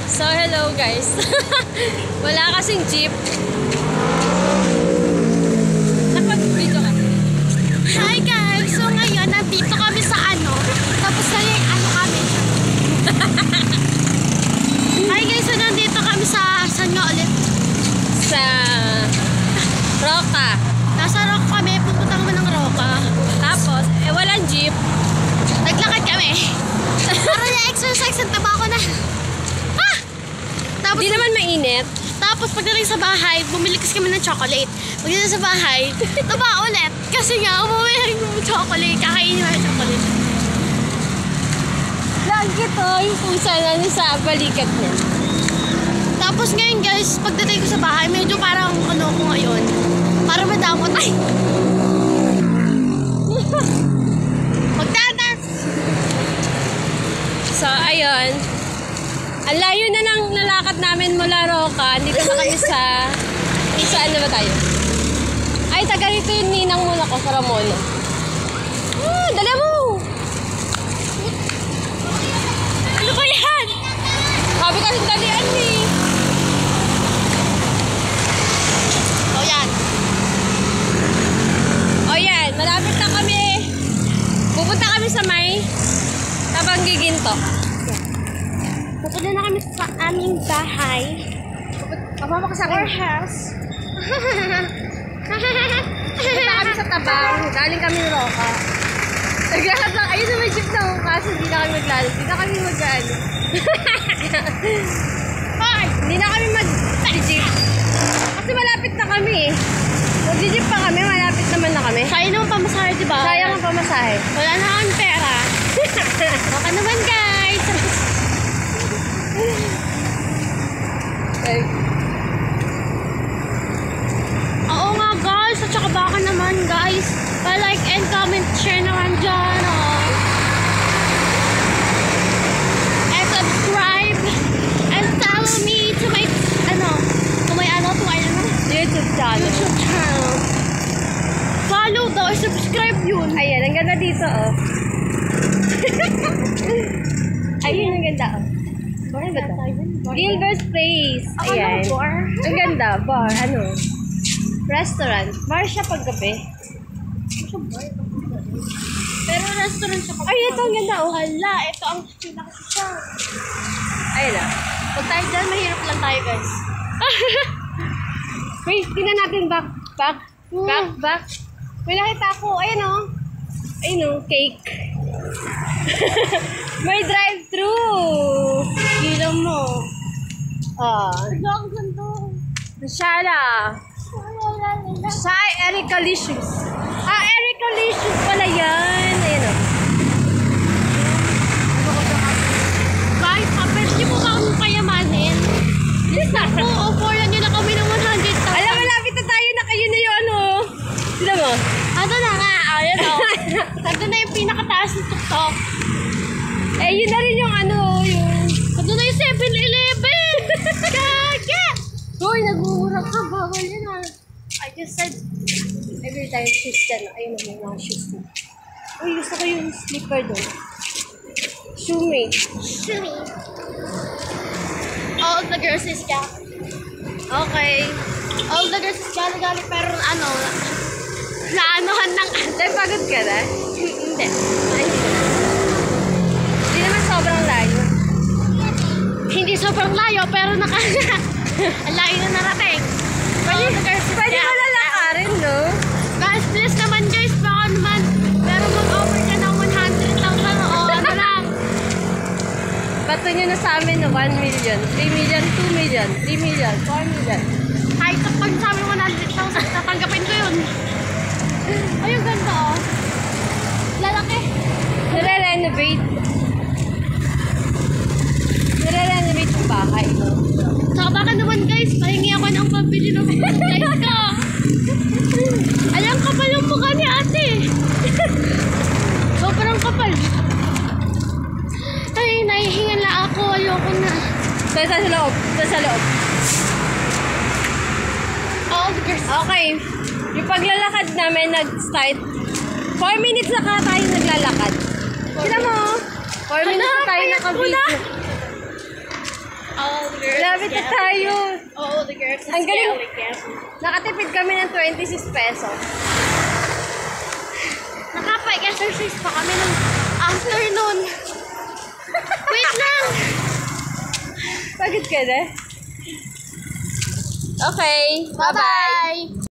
So, hello guys. Wala kasing jeep. Nakapag-video ka. Hi guys! So ngayon, nandito kami sa tapos na yung kami. Hi guys! So nandito kami saan nga ulit? Sa Roca. Nasa Roca kami, pupunta kami ng Roca. Tapos, walang jeep. Naglakad kami. Para na-exercise, ang taba ko na. Tapos, di naman mainit. Tapos pagdating sa bahay, bumili kasi kami ng chocolate. Pagdating sa bahay, taba ulit. Kasi nga, umuwi ng chocolate. Kakainin mo yung chocolate. Lagi to, yung pusa na sa balikat niya. Tapos ngayon guys, pagdating ko sa bahay, medyo parang ko ngayon. Parang madamot. Ay! Magdadance! So, ayun. Ang layo na ng nalakad namin mula Roca. Dito na kami sa ano ba tayo? Ay, taga rito yung ninang muna ko sa Ramona. Dala mo! Ano ba yan? Sabi kasi dalian eh. O yan. O yan, malapit na kami. Pupunta kami sa may Tabanggiginto. Pupunta na kami sa aming bahay. Kapapa ka sa Our house. Pupunta kami sa Tabang. Galing kami ng Roca. Naglahat lang. Ayun na may jeep na ako. Kasi hindi na kami maglalo. Hindi na kami mag-ano. Hindi na kami mag-jeep. Kasi malapit na kami eh. Mag-jeep pa kami. Malapit naman na kami. Sayang naman pamasahe, diba? Sayang ang pamasahe. Wala na akong pera. Baka naman guys. Okay. Oo nga guys. At saka baka naman guys. Pa-like and comment, share naman dyan. And subscribe. And follow me to my, YouTube channel. YouTube channel. Follow daw. Subscribe yun. Ayan, ang ganda dito oh. Ayun, ang ganda oh. Ano ba ito? Gilbert's Place. Ayan. Bar? Ang ganda. Bar. Ano? Restaurant. Bar siya paggabi. Pero restaurant siya. Ay, ito ang ganda oh. Hala, ito ang pinaka-siya. Ayun ah. Pag tayo dyan, mahirap lang tayo guys. Wait, tingnan natin back. Back. May nakita ako. Ayun oh. Ayun oh, cake. May drive-thru. Hilang mo. Ito ang ganda. Shala. Sa Ericalicious. Ericalicious pala yan. Ayun oh. Guys, pwede mo ba akong payamanin? Oo, offeran nyo na kami ng 100,000. Alam, malapit na tayo na kayo na yung ano. Sino mo? Ano na nga? Ayan o. Ito na yung pinakataas ng tuktok. Eh, yun na rin yung ano, yung... Ito na yung 7-Eleven. Kaya! Hoy, nag-uurang ka. Bawal yun ah. I just said, every time shoes dyan. Ayun na, may mga shoes na. Uy, gusto ko yung slipper doon. Shoemate. Shumi. All the girls is got. Okay. All the girls is gali-gali pero naanuhan ng Dahil pagod ka na? Hindi. Ay, hindi naman sobrang layo. Hindi sobrang layo pero ang layo na narating. Pwede mo lalakarin, no? Guys, please naman guys, baka naman pero mag-offer ka ng 100,000 o ano lang. Bato nyo na sa amin no? 1 million, 3 million, 2 million, 3 million, 4 million. Kahit pag sabi 100,000, tatanggapin ko yun. Ay, yung ganda oh. Lalaki. Nire-renovate yung bahay, no? Saka baka naman guys, pahingi ako ng pabili ng guys ko. Alam, kapal yung mukha ni ate. Sobrang kapal. Ay, nahihingan lang ako. Ayoko na. Sa loob. Sa loob. All the girls. Okay. Yung paglalakad namin nag-start. 4 minutes na ka tayo naglalakad. Sila mo, 4 minutes na tayo naka-video. All the girls. Lapit na tayo. All the girls. Ang galing. Scally. Nakatipid kami ng 26 pesos. Nakapag-exercise pa kami ng afternoon. Wait lang. Pagod ka na? Okay. Bye-bye. Bye-bye.